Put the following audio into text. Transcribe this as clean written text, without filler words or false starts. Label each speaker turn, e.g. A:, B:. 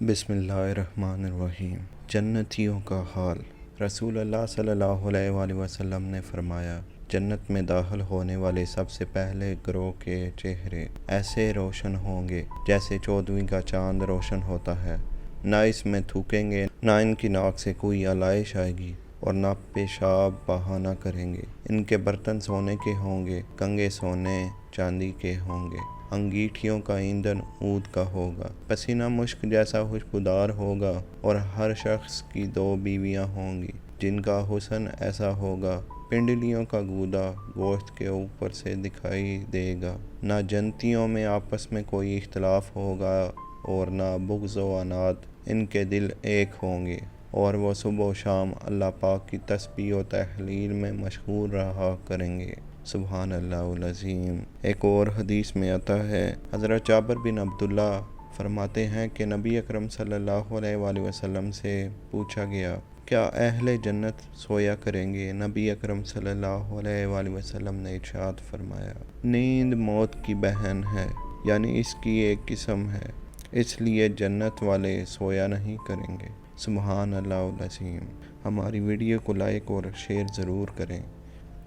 A: बिस्मिल्लाहिर्रहमानिर्रहीम। जन्नतियों का हाल। रसूल अल्लाह सल्लल्लाहु अलैहि वसल्लम ने फरमाया, जन्नत में दाखिल होने वाले सबसे पहले ग्रोह के चेहरे ऐसे रोशन होंगे जैसे 14वीं का चांद रोशन होता है। ना इसमें थूकेंगे, ना इनकी नाक से कोई आलाइश आएगी और ना पेशाब बहाना करेंगे। इनके बर्तन सोने के होंगे, कंगे सोने चांदी के होंगे, अंगीठियों का ईंधन ऊद का होगा, पसीना मुश्क जैसा खुशबूदार होगा और हर शख्स की 2 बीवियां होंगी जिनका हुस्न ऐसा होगा पिंडलियों का गूदा गोश्त के ऊपर से दिखाई देगा। ना जन्नतियों में आपस में कोई इख्तलाफ होगा और ना बुग़्ज़ व अनाद। इनके दिल एक होंगे और वो सुबह व शाम अल्लाह पाक की तस्बीह व तहलील में मशगूल रहा करेंगे। सुभान अल्लाहुल अज़ीम। एक और हदीस में आता है, हज़रत जाबिर बिन अब्दुल्ला फरमाते हैं कि नबी अकरम सल्लल्लाहु अलैहि वसल्लम से पूछा गया, क्या अहले जन्नत सोया करेंगे? नबी अकरम सल्लल्लाहु अलैहि वसल्लम ने इरशाद फरमाया, नींद मौत की बहन है, यानी इसकी एक किस्म है, इसलिए जन्नत वाले सोया नहीं करेंगे। सुभान अल्लाहुल अज़ीम। हमारी वीडियो को लाइक और शेयर ज़रूर करें।